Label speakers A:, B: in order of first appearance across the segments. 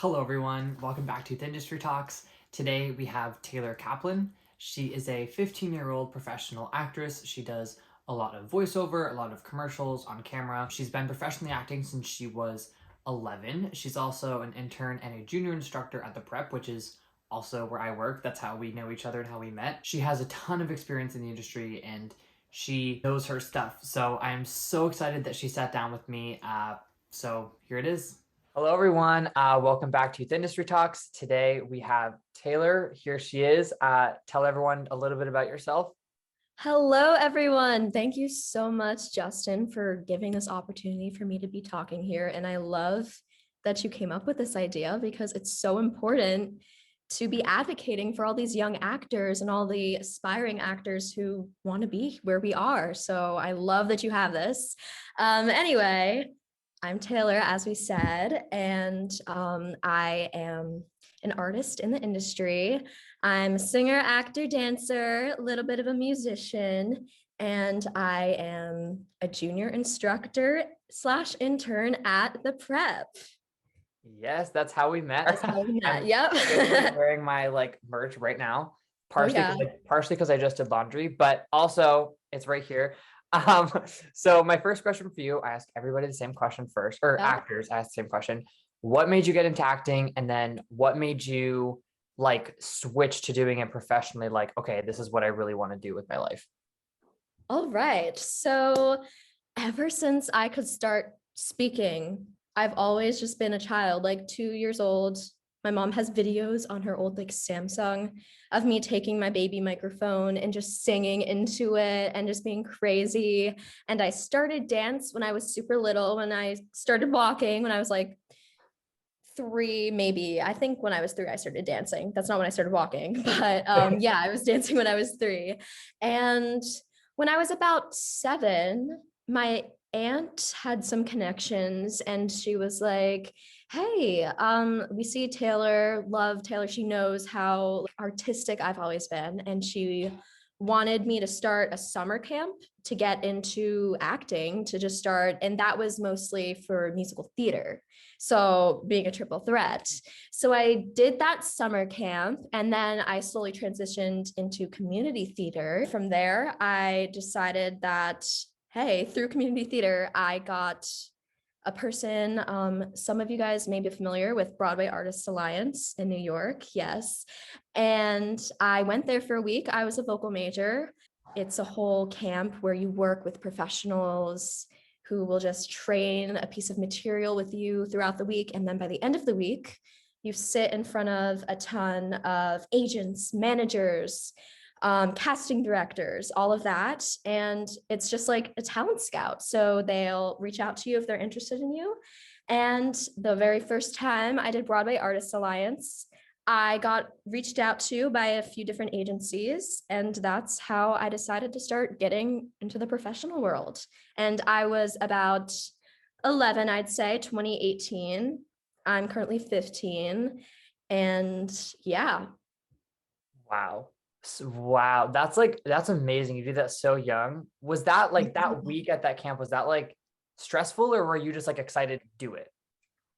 A: Hello, everyone. Welcome back to the Industry Talks. Today we have Taylor Kaplan. She is a 15-year-old professional actress. She does a lot of voiceover, a lot of commercials on camera. She's been professionally acting since she was 11. She's also an intern and a junior instructor at the prep, which is also where I work. That's how we know each other and how we met. She has a ton of experience in the industry and she knows her stuff. So I am so excited that she sat down with me. So here it is. Hello, everyone. Welcome back to Youth Industry Talks. Today we have Taylor. Here she is. Tell everyone a little bit about yourself.
B: Hello, everyone. Thank you so much, Justin, for giving this opportunity for me to be talking here. And I love that you came up with this idea because it's so important to be advocating for all these young actors and all the aspiring actors who want to be where we are. So I love that you have this. Anyway, I'm Taylor, as we said, and I am an artist in the industry. I'm a singer, actor, dancer, a little bit of a musician, and I am a junior instructor / intern at the prep.
A: Yes, that's how we met.
B: That's how we met.
A: I'm
B: Yep.
A: wearing my merch right now,
B: Oh yeah.
A: partially because I just did laundry, but also it's right here. Um, so my first question for you, I ask everybody the same question first, or
B: Yeah.
A: actors ask the same question. What made you get into acting? And then what made you switch to doing it professionally? Like, okay, this is what I really want to do with my life.
B: All right. So ever since I could start speaking, I've always just been a child, like 2 years old. My mom has videos on her old Samsung of me taking my baby microphone and just singing into it and just being crazy. And I started dance when I was super little, when I started walking, when I was like 3, maybe. I think when I was 3, I started dancing. That's not when I started walking, but yeah, I was dancing when I was 3. And when I was about 7, my aunt had some connections and she was like, hey, we see Taylor, love Taylor. She knows how artistic I've always been. And she wanted me to start a summer camp to get into acting, to just start. And that was mostly for musical theater. So being a triple threat. So I did that summer camp and then I slowly transitioned into community theater. From there, I decided that, hey, through community theater, I got a person, some of you guys may be familiar with Broadway Artists Alliance in New York. Yes. And I went there for a week. I was a vocal major. It's a whole camp where you work with professionals who will just train a piece of material with you throughout the week. And then by the end of the week, you sit in front of a ton of agents, managers, casting directors, all of that. And it's just like a talent scout. So they'll reach out to you if they're interested in you. And the very first time I did Broadway Artists Alliance, I got reached out to by a few different agencies, and that's how I decided to start getting into the professional world. And I was about 11, I'd say, 2018. I'm currently 15. And yeah.
A: Wow. Wow. That's amazing. You did that so young. Was that that week at that camp, was that stressful or were you just excited to do it?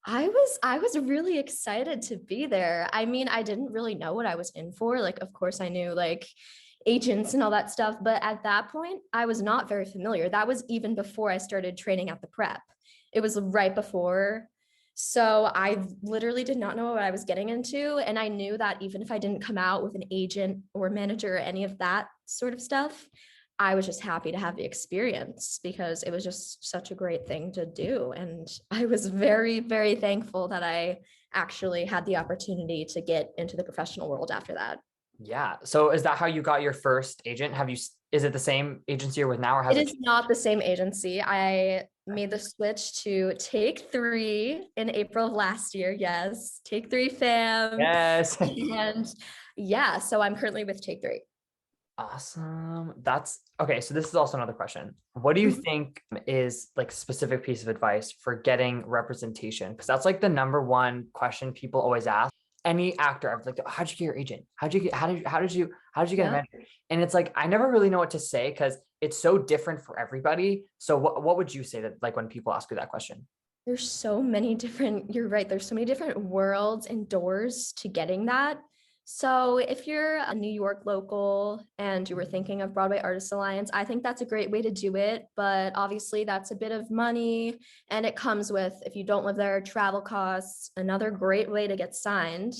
B: I was really excited to be there. I mean, I didn't really know what I was in for. Like, of course, I knew agents and all that stuff, but at that point, I was not very familiar. That was even before I started training at the prep. It was right before. So I literally did not know what I was getting into. And I knew that even if I didn't come out with an agent or manager or any of that sort of stuff, I was just happy to have the experience because it was just such a great thing to do. And I was very, very thankful that I actually had the opportunity to get into the professional world after that.
A: Yeah. So is that how you got your first agent? Is it the same agency you're with now or has
B: It
A: it
B: is
A: changed?
B: not the same agency. I made the switch to Take Three in April of last year. Yes, Take Three fam.
A: Yes.
B: And yeah, so I'm currently with Take Three.
A: Awesome. That's okay. So this is also another question. What do you think is specific piece of advice for getting representation? Because that's the number one question people always ask. Any actor, I'm like, how'd you get your agent? How did you get a
B: Yeah.
A: mentor? And it's I never really know what to say because it's so different for everybody. So what would you say that when people ask you that question?
B: There's so many different, you're right, there's so many different worlds and doors to getting that. So if you're a New York local and you were thinking of Broadway Artists Alliance, I think that's a great way to do it. But obviously, that's a bit of money, and it comes with, if you don't live there, travel costs. Another great way to get signed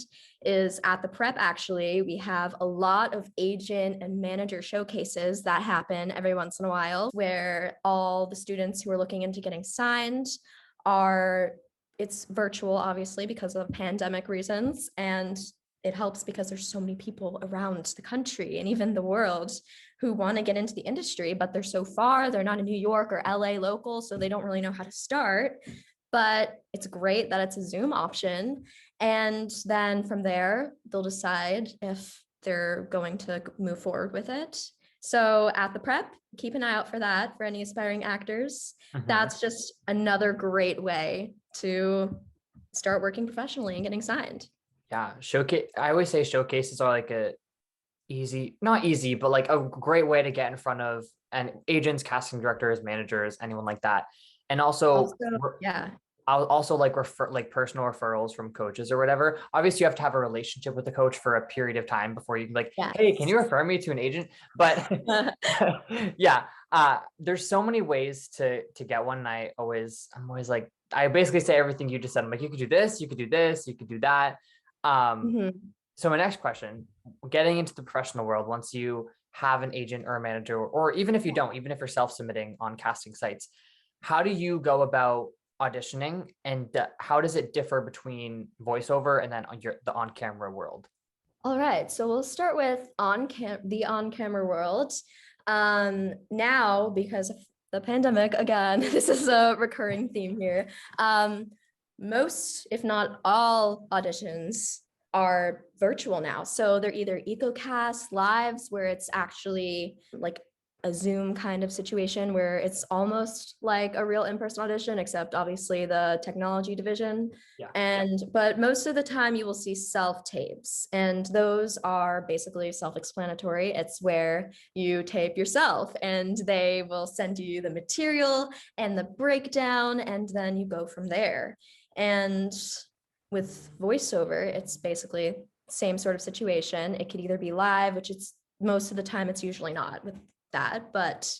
B: is at the prep. Actually, we have a lot of agent and manager showcases that happen every once in a while where all the students who are looking into getting signed are, it's virtual obviously because of pandemic reasons, and it helps because there's so many people around the country and even the world who want to get into the industry, but they're so far, they're not in New York or LA local, so they don't really know how to start. But it's great that it's a Zoom option. And then from there, they'll decide if they're going to move forward with it. So at the prep, keep an eye out for that for any aspiring actors. That's just another great way to start working professionally and getting signed.
A: Yeah, showcase. I always say showcases are like a easy, not easy, but like a great way to get in front of and agents, casting directors, managers, anyone like that. And also,
B: Also, yeah.
A: I'll also like refer like personal referrals from coaches or whatever. Obviously, you have to have a relationship with the coach for a period of time before you can like, hey, can you
B: Yes.
A: refer me to an agent? But yeah, there's so many ways to get one. And I'm always like, I basically say everything you just said. I'm like, you could do this, you could do this, you could do that.
B: Mhm.
A: So my next question, getting into the professional world, once you have an agent or a manager, or even if you don't, even if you're self-submitting on casting sites, how do you go about auditioning, and how does it differ between voiceover and then the on-camera world?
B: All right, so we'll start with the on-camera world. Now, because of the pandemic, again, this is a recurring theme here. Most, if not all, auditions are virtual now. So they're either EcoCast lives, where it's actually like a Zoom kind of situation where it's almost like a real in-person audition, except obviously the technology division.
A: Yeah.
B: And but most of the time you will see self-tapes, and those are basically self-explanatory. It's where you tape yourself and they will send you the material and the breakdown, and then you go from there. And with voiceover, it's basically same sort of situation. It could either be live, which it's most of the time it's usually not with that, but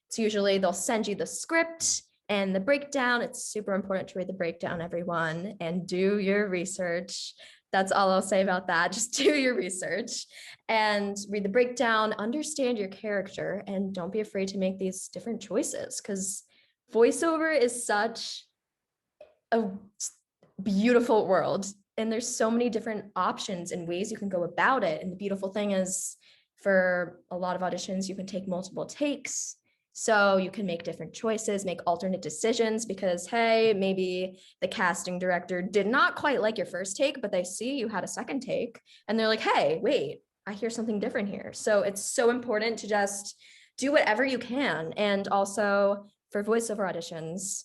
B: it's usually they'll send you the script and the breakdown. It's super important to read the breakdown, everyone, and do your research. That's all I'll say about that. Just do your research and read the breakdown, understand your character, and don't be afraid to make these different choices, because voiceover is such a beautiful world, and there's so many different options and ways you can go about it. And the beautiful thing is, for a lot of auditions, you can take multiple takes, so you can make different choices, make alternate decisions, because hey, maybe the casting director did not quite like your first take, but they see you had a second take and they're like, hey, wait, I hear something different here. So it's so important to just do whatever you can. And also for voiceover auditions,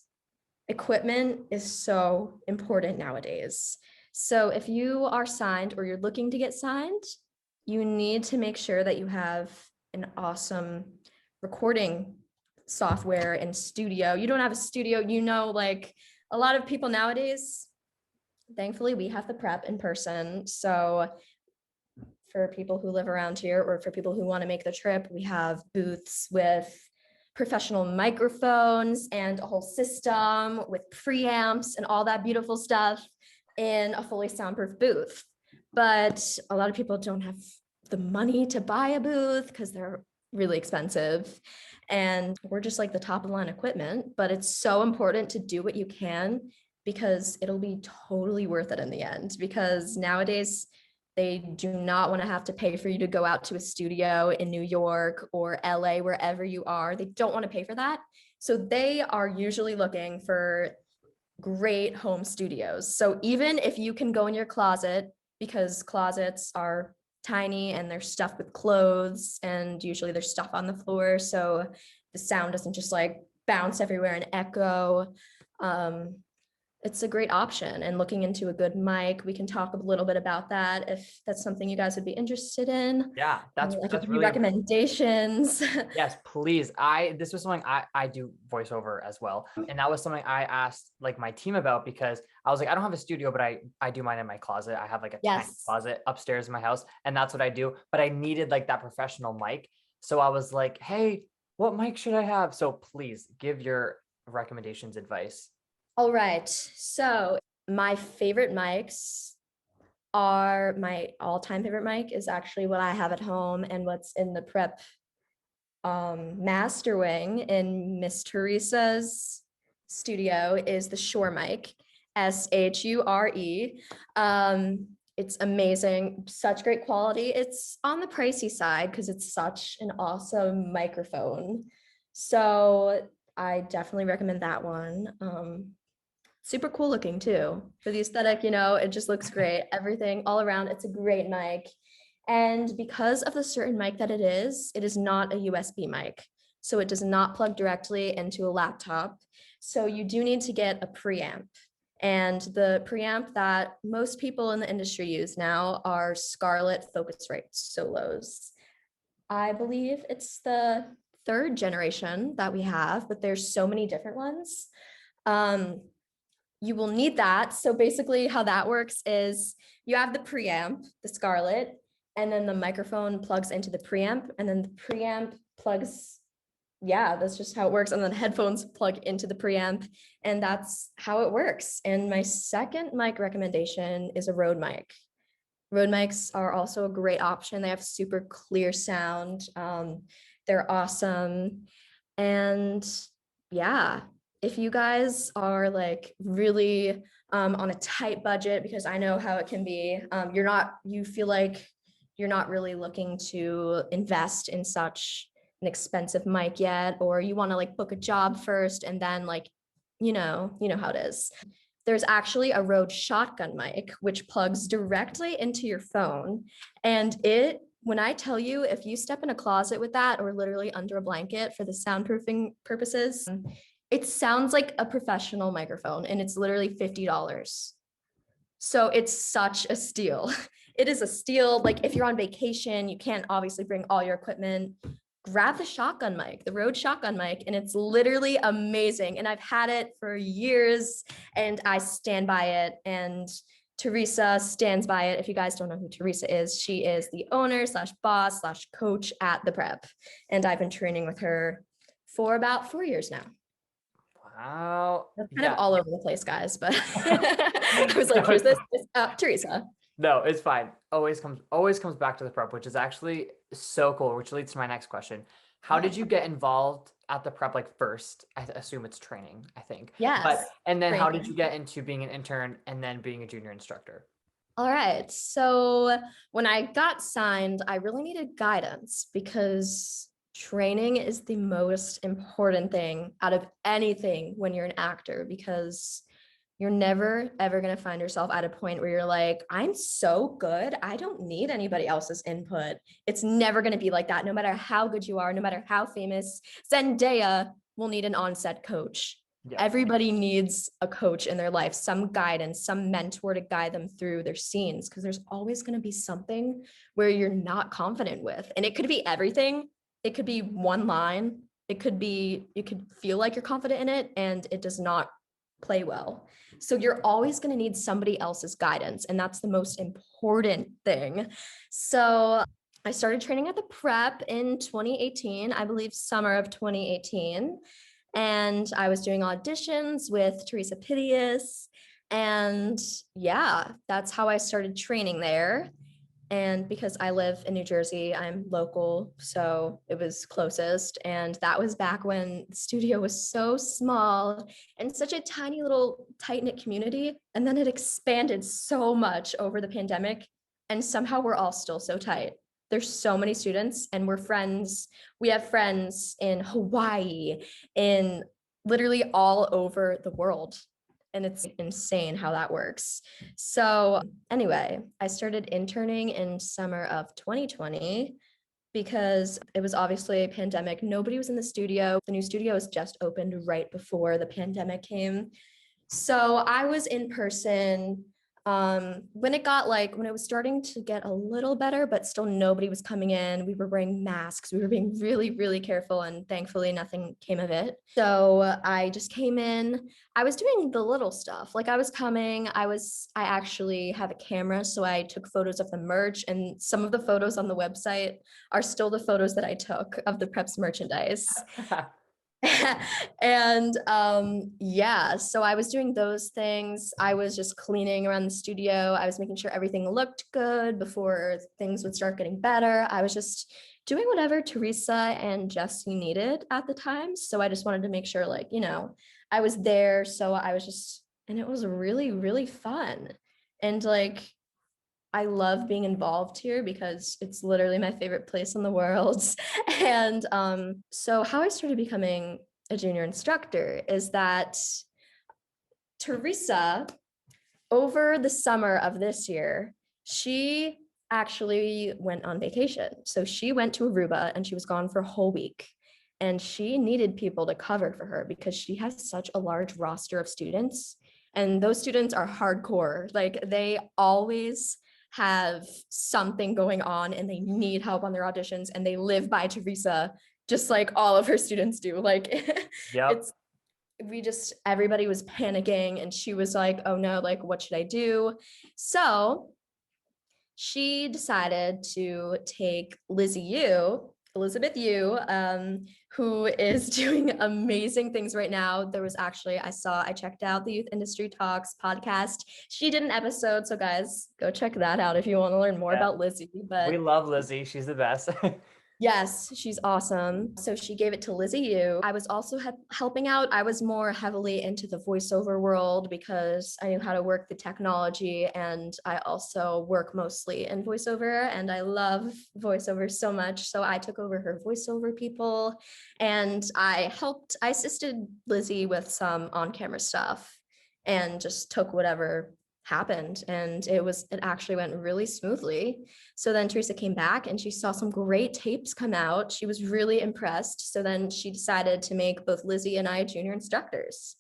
B: equipment is so important nowadays. So if you are signed or you're looking to get signed, you need to make sure that you have an awesome recording software and studio. You don't have a studio, like a lot of people nowadays, thankfully we have the prep in person. So for people who live around here or for people who want to make the trip, we have booths with professional microphones and a whole system with preamps and all that beautiful stuff in a fully soundproof booth. But a lot of people don't have the money to buy a booth because they're really expensive. And we're just like the top of the line equipment, but it's so important to do what you can, because it'll be totally worth it in the end. Because nowadays, they do not want to have to pay for you to go out to a studio in New York or LA, wherever you are. They don't want to pay for that. So they are usually looking for great home studios. So even if you can go in your closet, because closets are tiny and they're stuffed with clothes and usually there's stuff on the floor, so the sound doesn't just like bounce everywhere and echo. it's a great option. And looking into a good mic, we can talk a little bit about that if that's something you guys would be interested in.
A: Yeah,
B: I could
A: that's
B: give you
A: really
B: recommendations.
A: yes, please. This was something I do voiceover as well. And that was something I asked like my team about because I was like, I don't have a studio, but I do mine in my closet. I have like a tiny
B: Yes.
A: closet upstairs in my house, and that's what I do. But I needed like that professional mic. So I was like, hey, what mic should I have? So please give your recommendations, advice.
B: All right. So my favorite mics are my all-time favorite mic is actually what I have at home and what's in the prep master wing in Miss Teresa's studio is the Shure mic, Shure. It's amazing, such great quality. It's on the pricey side because it's such an awesome microphone. So I definitely recommend that one. Super cool looking too. For the aesthetic, it just looks great. Everything all around, it's a great mic. And because of the certain mic that it is not a USB mic. So it does not plug directly into a laptop. So you do need to get a preamp. And the preamp that most people in the industry use now are Scarlett Focusrite Solos. I believe it's the third generation that we have, but there's so many different ones. You will need that. So basically how that works is you have the preamp, the Scarlett, and then the microphone plugs into the preamp, and then the preamp plugs, yeah, that's just how it works. And then headphones plug into the preamp, and that's how it works. And my second mic recommendation is a Rode mic. Rode mics are also a great option. They have super clear sound. They're awesome. And yeah, if you guys are like really on a tight budget, because I know how it can be, you feel like you're not really looking to invest in such an expensive mic yet, or you want to like book a job first and then like, you know how it is. There's actually a Rode shotgun mic, which plugs directly into your phone. And when I tell you, if you step in a closet with that or literally under a blanket for the soundproofing purposes, it sounds like a professional microphone and it's literally $50. So it's such a steal. It is a steal. Like if you're on vacation, you can't obviously bring all your equipment. Grab the shotgun mic, the Rode shotgun mic, and it's literally amazing. And I've had it for years and I stand by it. And Teresa stands by it. If you guys don't know who Teresa is, she is the owner slash boss slash coach at the prep. And I've been training with her for about 4 years now.
A: Wow.
B: That's kind of all over the place, guys, but I was
A: No,
B: like, here's this, Teresa.
A: no, it's fine. Always comes back to the prep, which is actually so cool, which leads to my next question. How did you get involved at the prep like first? I assume it's training, I think.
B: Yes.
A: And then how did
B: Training.
A: you get into being an intern and then being a junior instructor?
B: All right. So when I got signed, I really needed guidance because training is the most important thing out of anything when you're an actor, because you're never ever going to find yourself at a point where you're like, I'm so good, I don't need anybody else's input. It's never going to be like that. No matter how good you are, no matter how famous, Zendaya will need an on-set coach.
A: Yeah.
B: Everybody needs a coach in their life, some guidance, some mentor to guide them through their scenes, because there's always going to be something where you're not confident with. And it could be everything. It could be one line. It could be, you could feel like you're confident in it and it does not play well. So you're always going to need somebody else's guidance. And that's the most important thing. So I started training at the prep in 2018, I believe summer of 2018. And I was doing auditions with Teresa Pitius. And yeah, that's how I started training there. And because I live in New Jersey, I'm local, so it was closest. And that was back when the studio was so small and such a tiny little tight-knit community. And then it expanded so much over the pandemic. And somehow we're all still so tight. There's so many students and we're friends. We have friends in Hawaii, in literally all over the world. And it's insane how that works. So anyway, I started interning in summer of 2020 because it was obviously a pandemic. Nobody was in the studio. The new studio was just opened right before the pandemic came. So I was in person when it was starting to get a little better, but still nobody was coming in. We were wearing masks. We were being really, really careful, and thankfully nothing came of it. So I just came in. I was doing the little stuff. Like I actually have a camera, so I took photos of the merch, and some of the photos on the website are still the photos that I took of the preps merchandise. And yeah, so I was doing those things. I was just cleaning around the studio. I was making sure everything looked good before things would start getting better. I was just doing whatever Teresa and Jesse needed at the time. So I just wanted to make sure, like, I was there. So I was just, and it was really, really fun. And like, I love being involved here because it's literally my favorite place in the world. And so, how I started becoming a junior instructor is that Teresa, over the summer of this year, she actually went on vacation. So, she went to Aruba and she was gone for a whole week. And she needed people to cover for her because she has such a large roster of students. And those students are hardcore. Like, they always have something going on and they need help on their auditions, and they live by Teresa just like all of her students do. Like
A: Yep.
B: it's everybody was panicking, and she was like, oh no, like what should I do? So she decided to take Elizabeth Yu, who is doing amazing things right now. I checked out the Youth Industry Talks podcast. She did an episode. So guys, go check that out if you want to learn more
A: Yeah.
B: about Lizzie.
A: We
B: But
A: love Lizzie. She's the best.
B: yes, she's awesome. So she gave it to Lizzie Yu. I was also helping out. I was more heavily into the voiceover world because I knew how to work the technology, and I also work mostly in voiceover, and I love voiceover so much. So I took over her voiceover people, and I assisted Lizzie with some on-camera stuff and just took whatever happened, and it actually went really smoothly. So then Teresa came back and she saw some great tapes come out. She was really impressed. So then she decided to make both Lizzie and I junior instructors.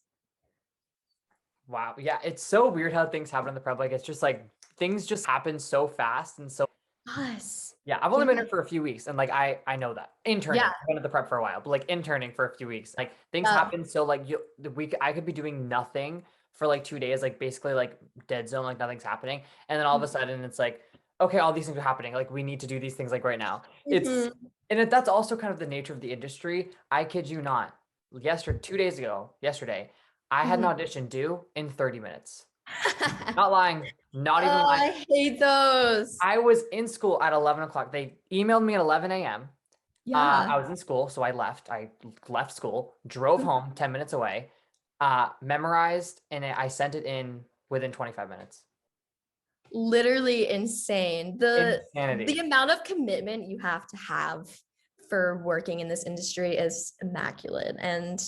A: Wow. Yeah, it's so weird how things happen in the prep. Like it's just like things just happen so fast and so
B: Us.
A: yeah. I've only
B: Yeah.
A: been here for a few weeks and like I know that. Interning.
B: Yeah.
A: I've been at the prep for a while, but like interning for a few weeks. Like things
B: Yeah.
A: happen so like I could be doing nothing for like 2 days, like basically like dead zone, like nothing's happening. And then all of a sudden it's like, okay, all these things are happening. Like we need to do these things like right now. It's
B: Mhm.
A: that's also kind of the nature of the industry. I kid you not. Yesterday, 2 days ago, yesterday, I had an
B: Mhm.
A: audition due in 30 minutes. Not lying, not even
B: Oh,
A: lying.
B: I hate those.
A: I was in school at 11 o'clock. They emailed me at 11 a.m.
B: Yeah.
A: I was in school, so I left. I left school, drove home 10 minutes away, memorized, and I sent it in within 25 minutes.
B: Literally insane. The
A: Insanity.
B: amount of commitment you have to have for working in this industry is immaculate. And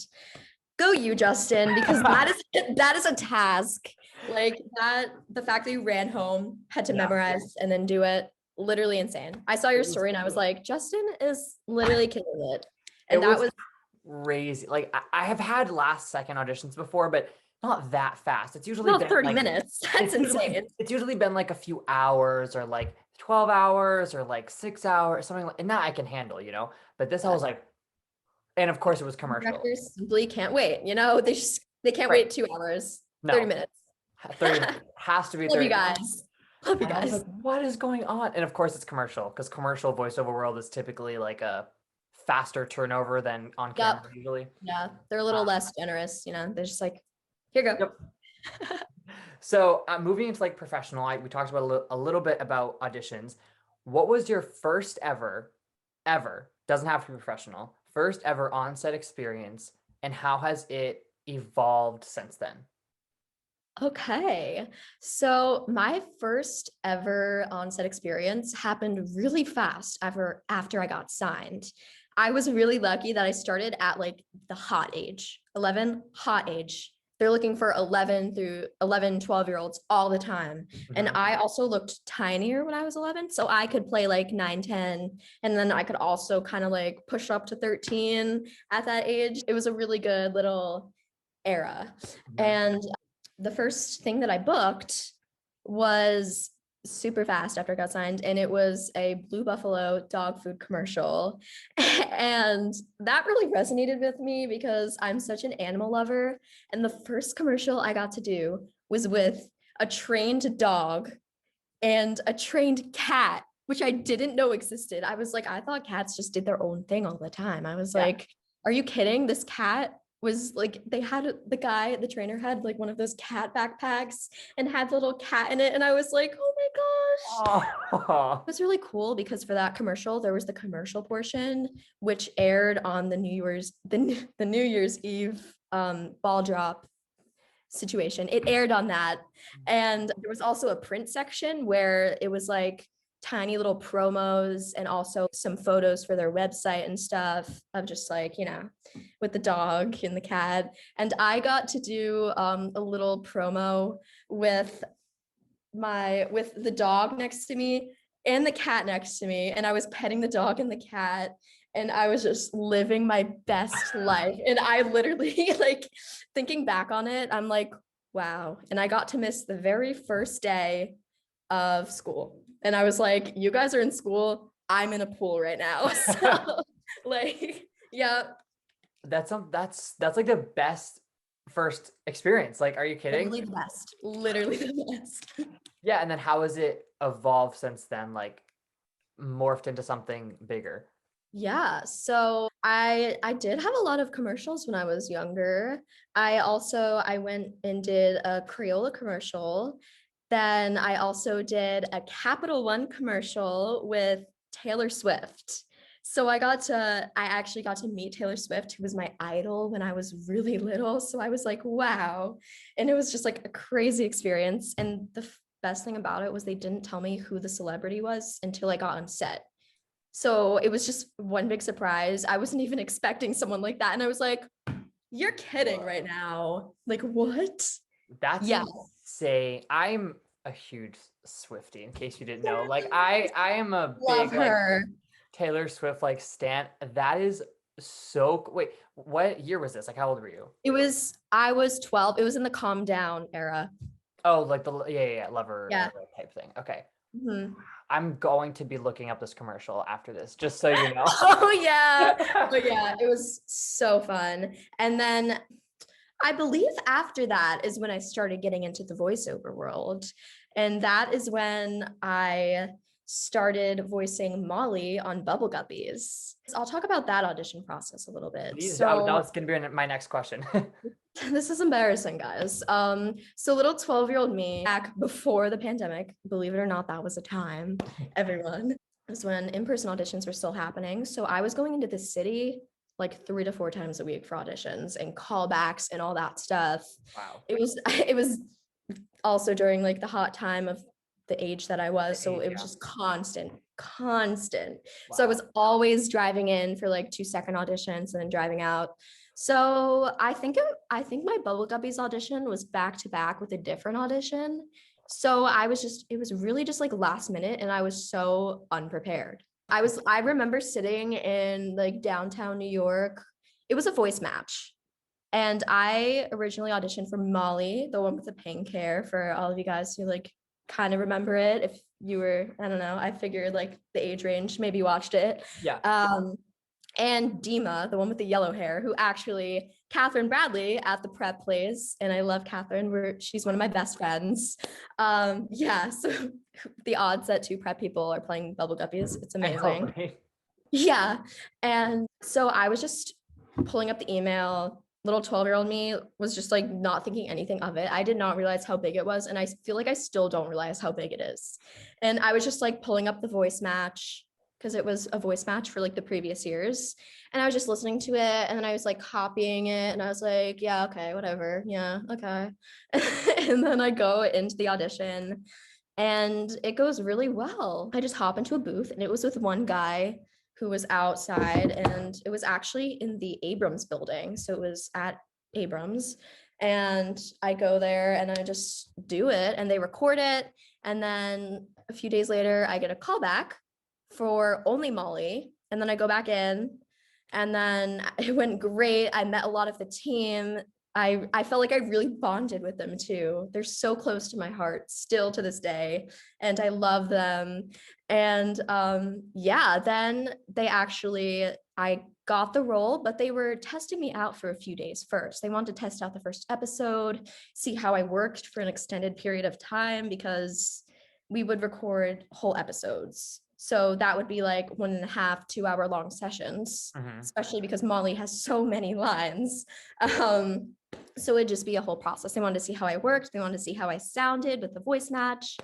B: go you, Justin, because that is a task. Like that, the fact that you ran home, had to
A: Yeah.
B: memorize and then do it, literally insane. I saw your
A: It was
B: story and I was like, Justin is literally killing it.
A: it
B: And that
A: was
B: was
A: crazy. Like I have had last second auditions before, but not that fast. It's usually
B: about
A: been
B: 30
A: like
B: minutes. That's insane.
A: it's usually been like a few hours or like 12 hours or like 6 hours, something like, and that I can handle, you know. But this I was like, and of course it was commercial.
B: Directors simply can't wait. They can't
A: Right.
B: wait 2 hours, 30
A: No,
B: minutes.
A: 30 minutes. Has to be
B: Love you
A: 30 minutes.
B: guys. Love you
A: And I was
B: guys.
A: like, what is going on? And of course it's commercial because commercial voiceover world is typically like a faster turnover than on camera
B: Yep.
A: usually.
B: Yeah. They're a little
A: Uh,
B: less generous, they're just like, here you
A: yep.
B: go.
A: So moving into like professional, we talked about a little bit about auditions. What was your first ever, doesn't have to be professional, first ever on-set experience, and how has it evolved since then?
B: Okay. So my first ever on-set experience happened really fast after I got signed. I was really lucky that I started at like the hot age, 11 hot age. They're looking for 11 through 11, 12-year-olds all the time. And
A: Mhm.
B: I also looked tinier when I was 11. So I could play like 9, 10. And then I could also kind of like push up to 13 at that age. It was a really good little era.
A: Mhm.
B: And the first thing that I booked was super fast after I got signed, and it was a Blue Buffalo dog food commercial. And that really resonated with me because I'm such an animal lover. And the first commercial I got to do was with a trained dog and a trained cat, which I didn't know existed. I was like, I thought cats just did their own thing all the time. I was like, are you kidding? This cat was like, they had the trainer had like one of those cat backpacks and had the little cat in it. And I was like, oh my gosh.
A: Oh.
B: It was really cool because for that commercial, there was the commercial portion, which aired on the New Year's Eve ball drop situation. It aired on that. And there was also a print section where it was like tiny little promos and also some photos for their website and stuff of just like, with the dog and the cat. And I got to do a little promo with the dog next to me and the cat next to me. And I was petting the dog and the cat. And I was just living my best life. And I literally, like, thinking back on it, I'm like, wow. And I got to miss the very first day of school. And I was like, you guys are in school. I'm in a pool right now. So, like, yeah.
A: That's like the best first experience. Like, are you kidding?
B: Literally the best. Literally the best.
A: Yeah. And then how has it evolved since then? Like, morphed into something bigger?
B: Yeah, so I did have a lot of commercials when I was younger. I went and did a Crayola commercial. Then I also did a Capital One commercial with Taylor Swift. So I actually got to meet Taylor Swift, who was my idol when I was really little. So I was like, wow. And it was just like a crazy experience. And the best thing about it was they didn't tell me who the celebrity was until I got on set. So it was just one big surprise. I wasn't even expecting someone like that. And I was like, you're kidding right now. Like, what?
A: That's insane. I'm a huge Swiftie, in case you didn't know. Like, I am a
B: Love
A: big
B: her.
A: like Taylor Swift like stan. That is so wait, what year was this? Like, how old were you?
B: I was 12. It was in the calm down era.
A: Oh, like the lover
B: Yeah.
A: type thing. Okay.
B: Mhm.
A: I'm going to be looking up this commercial after this, just so you know.
B: Oh yeah. But yeah, it was so fun. And then I believe after that is when I started getting into the voiceover world. And that is when I started voicing Molly on Bubble Guppies. I'll talk about that audition process a little bit.
A: Please,
B: So
A: that was going to be my next question.
B: this is embarrassing, guys. So little 12-year-old me back before the pandemic, believe it or not, that was a time, everyone, was when in-person auditions were still happening. So I was going into the city like 3 to 4 times a week for auditions and callbacks and all that stuff.
A: Wow.
B: It was also during like the hot time of the age that I was. So it was just constant. Wow. So I was always driving in for like 2-second auditions and then driving out. So I think my Bubble Guppies audition was back to back with a different audition. So it was really just like last minute and I was so unprepared. I remember sitting in like downtown New York. It was a voice match. And I originally auditioned for Molly, the one with the pink hair, for all of you guys who like kind of remember it. If you were, I don't know, I figured like the age range, maybe watched it.
A: Yeah.
B: And Dima, the one with the yellow hair, who actually Catherine Bradley at the prep plays. And I love Catherine. She's one of my best friends. Yeah, so the odds that 2 prep people are playing Bubble Guppies, it's amazing.
A: I know, right?
B: Yeah. And so I was just pulling up the email. Little 12-year-old me was just like not thinking anything of it. I did not realize how big it was. And I feel like I still don't realize how big it is. And I was just like pulling up the voice match because it was a voice match for like the previous years. And I was just listening to it and then I was like copying it and I was like, yeah, okay, whatever. Yeah, okay. And then I go into the audition and it goes really well. I just hop into a booth and it was with one guy who was outside and it was actually in the Abrams building. So it was at Abrams and I go there and I just do it and they record it. And then a few days later, I get a call back for only Molly. And then I go back in and then it went great. I met a lot of the team. I felt like I really bonded with them too. They're so close to my heart still to this day, and I love them. And yeah, then I got the role, but they were testing me out for a few days first. They wanted to test out the first episode, see how I worked for an extended period of time because we would record whole episodes. So that would be like 1.5, 2 hour long sessions,
A: Hmm.
B: especially because Molly has so many lines. Um, so it'd just be a whole process. They wanted to see how I worked. They wanted to see how I sounded with the voice match.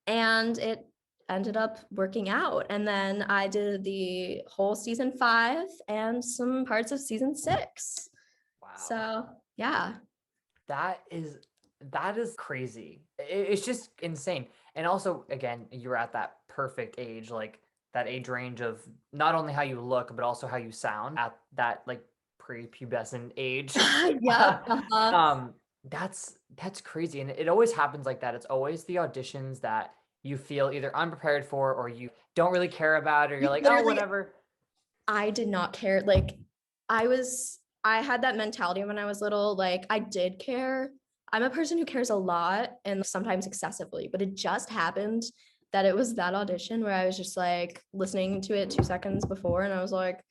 B: And it ended up working out. And then I did the whole season 5 and some parts of season 6.
A: Wow.
B: So yeah.
A: That is that is crazy. It's just insane. And also, again, you're at that perfect age, like that age range of not only how you look, but also how you sound at that like prepubescent age.
B: Yep. Uh-huh.
A: um, that's crazy. And it always happens like that. It's always the auditions that you feel either unprepared for or you don't really care about, or you're
B: You
A: like, oh,
B: literally,
A: whatever.
B: I did not care. Like, I had that mentality when I was little. Like, I did care. I'm a person who cares a lot and sometimes excessively, but it just happened that it was that audition where I was just like listening to it 2 seconds before and I was like,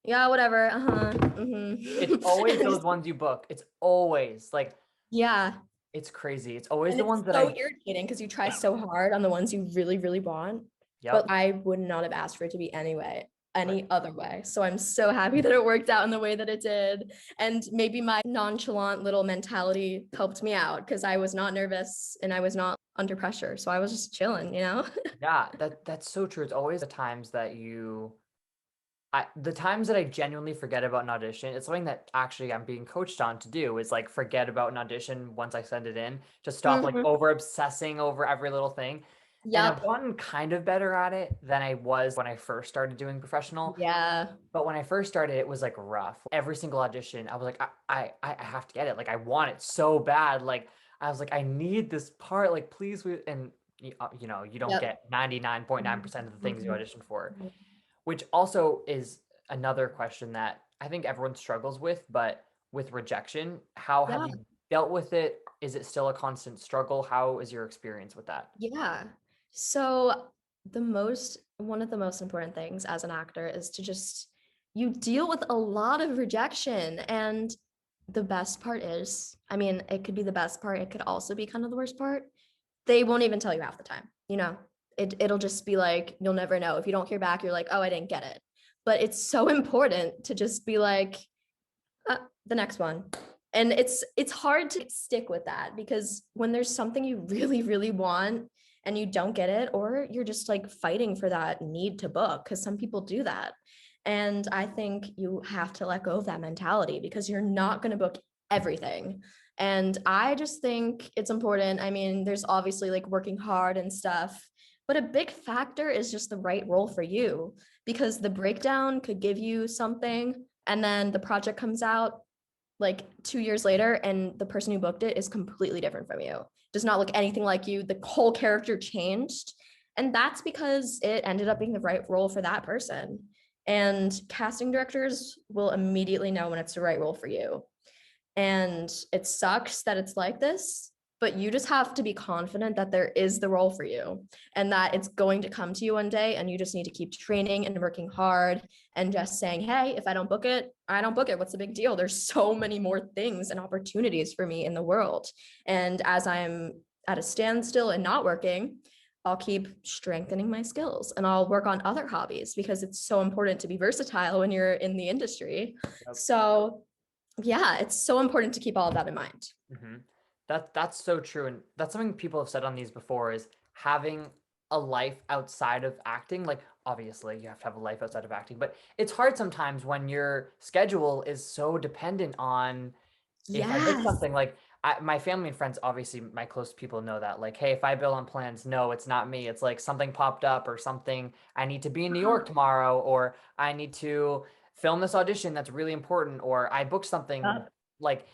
B: yeah, whatever. Uh-huh.
A: It's
B: Mm-hmm.
A: always those ones you book. It's always like
B: Yeah.
A: it's crazy. It's always
B: And
A: the
B: it's
A: ones that
B: so
A: I
B: irritating because you try so hard on the ones you really, really want. But
A: yep.
B: I would not have asked for it to be
A: Right.
B: any other way. So I'm so happy that it worked out in the way that it did. And maybe my nonchalant little mentality helped me out because I was not nervous and I was not under pressure. So I was just chilling, you know?
A: Yeah, that's so true. It's always the times that the times that I genuinely forget about an audition. It's something that actually I'm being coached on to do is like forget about an audition once I send it in. Just stop like
B: Mhm.
A: over obsessing over every little thing. And I've
B: Yep.
A: gotten kind of better at it than I was when I first started doing professional.
B: Yeah.
A: But when I first started, it was like rough. Every single audition, I was like, I have to get it. Like I want it so bad. Like I was like, I need this part. Like please, and you know, you don't
B: Yep.
A: get 99.9% of the things you
B: Mhm.
A: audition for,
B: Mhm.
A: which also is another question that I think everyone struggles with. But with rejection, how have
B: Yeah.
A: you dealt with it? Is it still a constant struggle? How is your experience with that?
B: Yeah. So one of the most important things as an actor is to just you deal with a lot of rejection. And the best part is, I mean, it could be the best part, it could also be kind of the worst part. They won't even tell you half the time, you know. It'll just be like you'll never know. If you don't hear back, you're like, oh, I didn't get it. But it's so important to just be like, the next one. And it's hard to stick with that because when there's something you really really want and you don't get it, or you're just like fighting for that need to book, because some people do that. And I think you have to let go of that mentality because you're not going to book everything. And I just think it's important. I mean, there's obviously like working hard and stuff, but a big factor is just the right role for you, because the breakdown could give you something and then the project comes out like 2 years later and the person who booked it is completely different from you, does not look anything like you, the whole character changed. And that's because it ended up being the right role for that person. And casting directors will immediately know when it's the right role for you. And it sucks that it's like this, but you just have to be confident that there is the role for you and that it's going to come to you one day. And you just need to keep training and working hard and just saying, hey, if I don't book it, I don't book it. What's the big deal? There's so many more things and opportunities for me in the world. And as I'm at a standstill and not working, I'll keep strengthening my skills and I'll work on other hobbies because it's so important to be versatile when you're in the industry.
A: Yep.
B: So yeah, it's so important to keep all of that in mind.
A: Hmm. That's so true, and that's something people have said on these before is having a life outside of acting. Like obviously you have to have a life outside of acting, but it's hard sometimes when your schedule is so dependent on if I book
B: Yes.
A: something like my family and friends, obviously my close people know that. Like, hey, if I bill on plans, no, it's not me. It's like something popped up or something. I need to be in New York tomorrow, or I need to film this audition that's really important, or I booked something like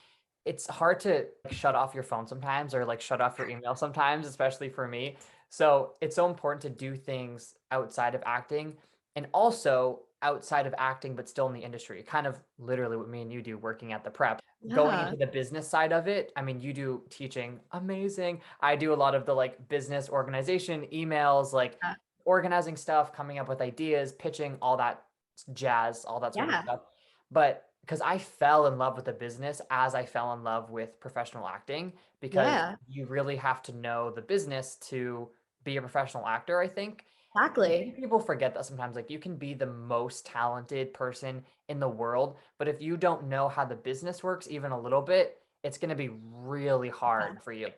A: it's hard to like, shut off your phone sometimes or like shut off your email sometimes, especially for me. So it's so important to do things outside of acting and also outside of acting, but still in the industry. Kind of literally what me and you do working at the prep. going
B: Yeah.
A: into the business side of it, I mean, you do teaching, amazing. I do a lot of the like business organization, emails, like
B: Yeah.
A: organizing stuff, coming up with ideas, pitching, all that jazz, all that sort of
B: Yeah.
A: stuff. But because I fell in love with the business as I fell in love with professional acting, because
B: Yeah.
A: you really have to know the business to be a professional actor, I think. I think
B: Exactly.
A: people forget that sometimes, like, you can be the most talented person in the world, but if you don't know how the business works even a little bit, it's going to be really
B: Yeah.
A: hard for you.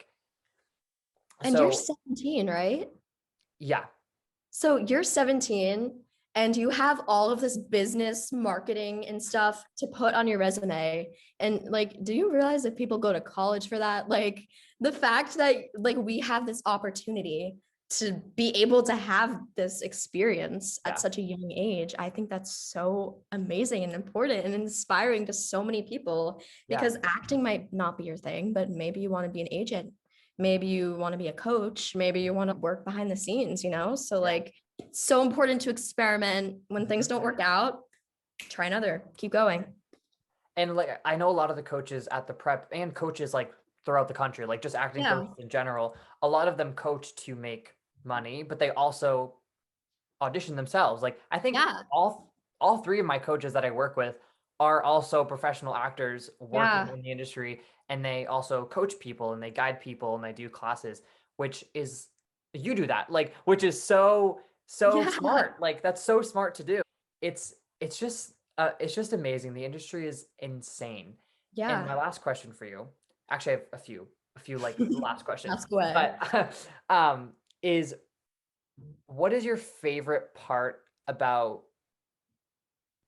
B: And you're
A: So,
B: 17, right?
A: yeah,
B: So you're 17 and you have all of this business marketing and stuff to put on your resume. And like, do you realize that people go to college for that? Like the fact that like we have this opportunity to be able to have this experience at
A: yeah,
B: such a young age, I think that's so amazing and important and inspiring to so many people
A: yeah,
B: because acting might not be your thing, but maybe you want to be an agent. Maybe you want to be a coach. Maybe you want to work behind the scenes, you know? So,
A: yeah.
B: like, it's so important to experiment. When things don't work out, try another, keep going.
A: And like, I know a lot of the coaches at the prep and coaches like throughout the country, like just acting
B: Yeah.
A: coaches in general, a lot of them coach to make money, but they also audition themselves. Like, I think
B: Yeah.
A: all three of my coaches that I work with are also professional actors working
B: Yeah.
A: in the industry, and they also coach people and they guide people and they do classes, which is you do that, like, which is so
B: Yeah.
A: smart. Like, that's so smart to do. It's just amazing. The industry is insane. And
B: Yeah.
A: my last question for you, actually, I have a few like last questions,
B: Ask away.
A: but is what is your favorite part about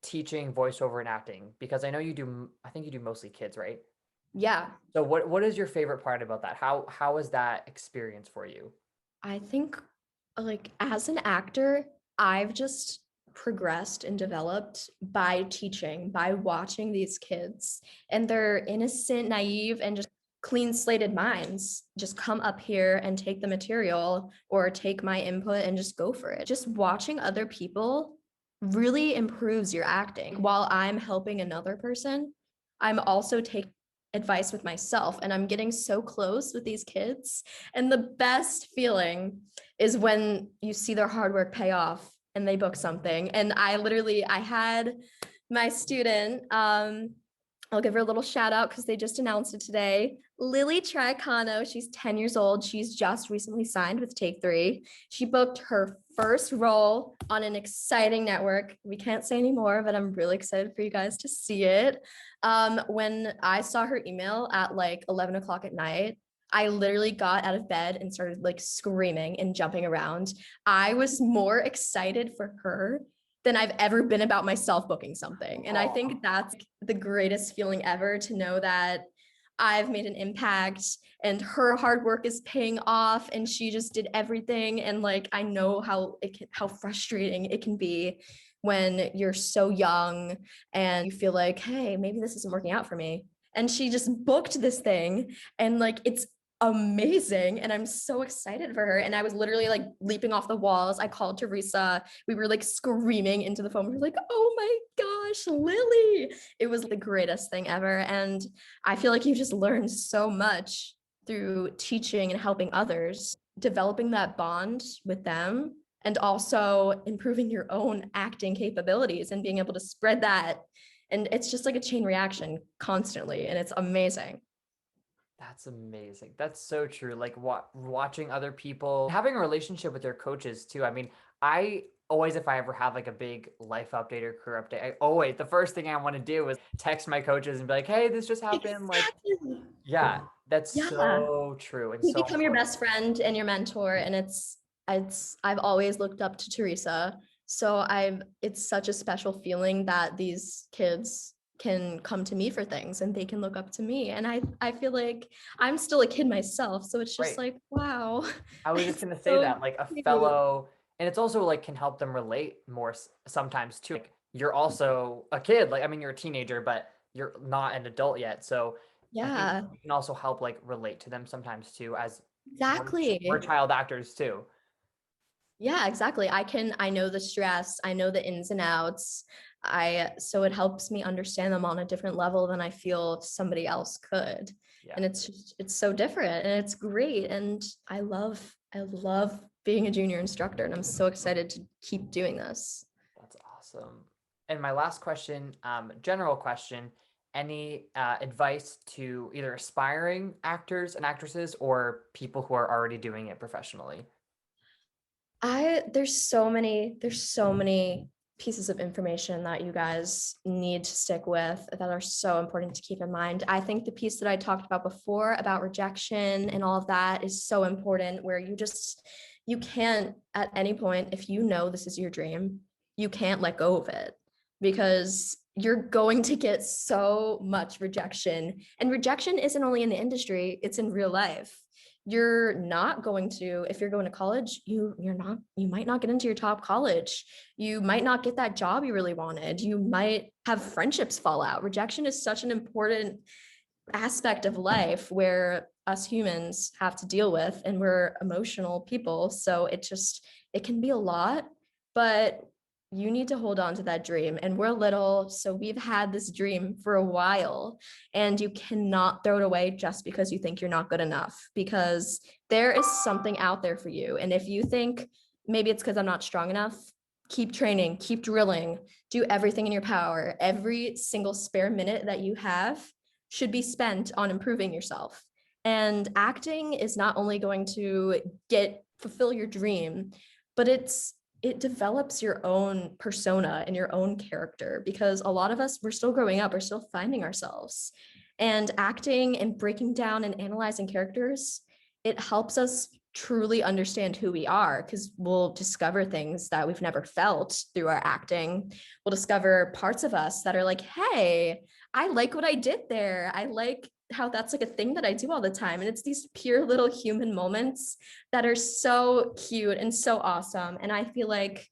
A: teaching voiceover and acting? Because I know you do, I think you do mostly kids, right?
B: Yeah.
A: So what is your favorite part about that? How is that experience for you?
B: I think, like, as an actor, I've just progressed and developed by teaching, by watching these kids and their innocent, naive, and just clean slated minds just come up here and take the material or take my input and just go for it. Just watching other people really improves your acting. While I'm helping another person, I'm also taking advice with myself and I'm getting so close with these kids. And the best feeling is when you see their hard work pay off and they book something. And I had my student, I'll give her a little shout out because they just announced it today. Lily Tricano, she's 10 years old. She's just recently signed with Take Three. She booked her first role on an exciting network. We can't say anymore, but I'm really excited for you guys to see it. When I saw her email at like 11 o'clock at night, I literally got out of bed and started like screaming and jumping around. I was more excited for her than I've ever been about myself booking something. And I
A: Oh,
B: think that's the greatest feeling ever to know that I've made an impact and her hard work is paying off and she just did everything. And like, I know how frustrating it can be when you're so young and you feel like, hey, maybe this isn't working out for me. And she just booked this thing and like, it's amazing and I'm so excited for her and I was literally like leaping off the walls. I called Teresa. We were like screaming into the phone. We were like, oh my gosh, Lily. It was the greatest thing ever and I feel like you just learn so much through teaching and helping others, developing that bond with them and also improving your own acting capabilities and being able to spread that. And it's just like a chain reaction constantly and it's amazing.
A: that's amazing. That's so true. Like watching other people, having a relationship with their coaches too. I mean, I always, if I ever have like a big life update or career update, I always, the first thing I want to do is text my coaches and be like, hey, this just happened. Like,
B: Exactly.
A: yeah, that's
B: Yeah.
A: so true and
B: You
A: so
B: become your
A: important.
B: best friend and your mentor and it's I've always looked up to Teresa. So I've it's such a special feeling that these kids can come to me for things and they can look up to me. And I feel like I'm still a kid myself. So it's just
A: Right.
B: like, wow.
A: I was just
B: It's
A: gonna say
B: so
A: that, like a
B: cute.
A: fellow, and it's also like can help them relate more sometimes too. Like you're also a kid, like I mean you're a teenager, but you're not an adult yet. So I think
B: Yeah,
A: you can also help like relate to them sometimes too, as we're
B: exactly.
A: child actors too.
B: Yeah, exactly. I know the stress, I know the ins and outs. So it helps me understand them on a different level than I feel somebody else could.
A: Yeah.
B: And it's so different and it's great. And I love being a junior instructor, and I'm so excited to keep doing this.
A: That's awesome. And my last question, general question, any advice to either aspiring actors and actresses or people who are already doing it professionally?
B: There's so many pieces of information that you guys need to stick with that are so important to keep in mind. I think the piece that I talked about before about rejection and all of that is so important, where you can't at any point, if you know this is your dream, you can't let go of it, because you're going to get so much rejection. And rejection isn't only in the industry, it's in real life. You're not going to, if you're going to college, you might not get into your top college. You might not get that job you really wanted. You might have friendships fall out. Rejection is such an important aspect of life where us humans have to deal with, and we're emotional people. So it can be a lot, but you need to hold on to that dream. And we're little, so we've had this dream for a while, and you cannot throw it away just because you think you're not good enough, because there is something out there for you. And if you think maybe it's because I'm not strong enough, keep training, keep drilling, do everything in your power. Every single spare minute that you have should be spent on improving yourself. And acting is not only going to fulfill your dream, but it develops your own persona and your own character, because a lot of us, we're still growing up, we're still finding ourselves. And acting and breaking down and analyzing characters, it helps us truly understand who we are, because we'll discover things that we've never felt through our acting. We'll discover parts of us that are like, hey, I like what I did there. I like how that's like a thing that I do all the time. And it's these pure little human moments that are so cute and so awesome. And I feel like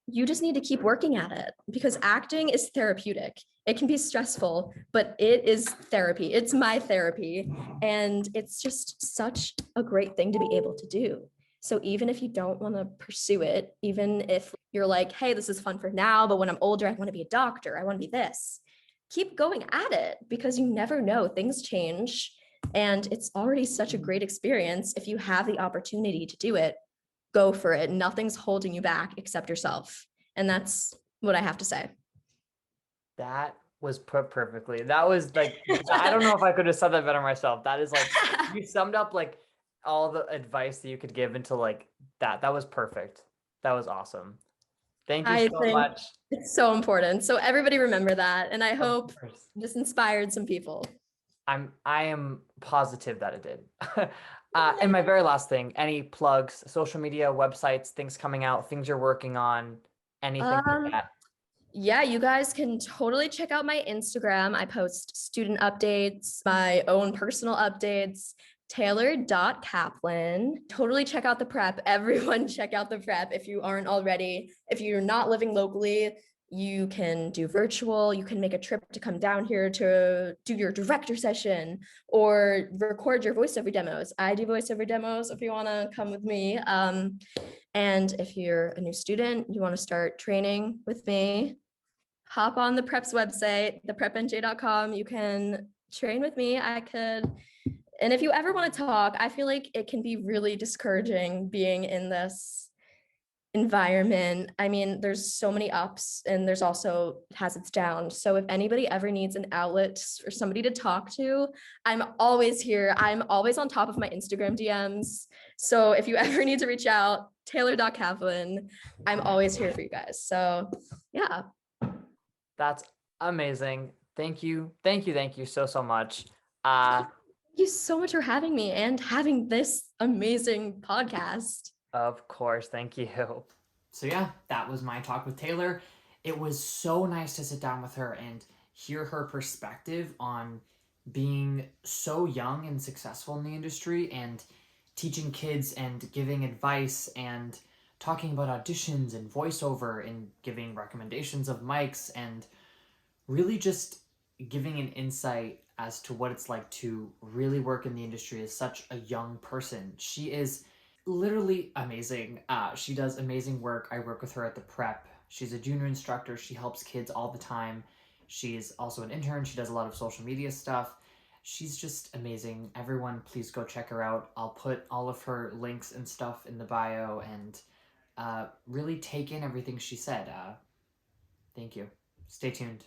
B: you just need to keep working at it, because acting is therapeutic. It can be stressful, but it is therapy. It's my therapy. And it's just such a great thing to be able to do. So even if you don't want to pursue it, even if you're like, hey, this is fun for now, but when I'm older, I want to be a doctor, I want to be this, keep going at it, because you never know, things change. And it's already such a great experience. If you have the opportunity to do it, go for it. Nothing's holding you back except yourself. And that's what I have to say.
A: That was put perfectly. That was like, I don't know if I could have said that better myself. That is like, you summed up like all the advice that you could give into like that. That was perfect. That was awesome. Thank you
B: I
A: so
B: think
A: much.
B: it's so important. So everybody remember that. And I
A: Of
B: hope
A: course.
B: this inspired some people.
A: I am positive that it did. And my very last thing, any plugs, social media, websites, things coming out, things you're working on, anything like
B: Um,
A: that.
B: yeah, you guys can totally check out my Instagram. I post student updates, my own personal updates, Taylor.Kaplan. Totally check out the prep. Everyone check out the prep if you aren't already. If you're not living locally, you can do virtual. You can make a trip to come down here to do your director session or record your voiceover demos. I do voiceover demos if you want to come with me. And if you're a new student, you want to start training with me, hop on the Prep's website, theprepnj.com. You can train with me. And if you ever want to talk, I feel like it can be really discouraging being in this environment. I mean, there's so many ups and there's also it has its downs. So if anybody ever needs an outlet for somebody to talk to, I'm always here. I'm always on top of my Instagram DMs. So if you ever need to reach out, Taylor.Kaplan, I'm always here for you guys. So yeah.
A: That's amazing. Thank you. Thank you. Thank you so, so much.
B: Thank you so much for having me and having this amazing podcast.
A: Of course. Thank you. So yeah, that was my talk with Taylor. It was so nice to sit down with her and hear her perspective on being so young and successful in the industry and teaching kids and giving advice and talking about auditions and voiceover and giving recommendations of mics and really just giving an insight as to what it's like to really work in the industry as such a young person. She is literally amazing. She does amazing work. I work with her at the prep. She's a junior instructor. She helps kids all the time. She's also an intern. She does a lot of social media stuff. She's just amazing. Everyone, please go check her out. I'll put all of her links and stuff in the bio, and really take in everything she said. Thank you. Stay tuned.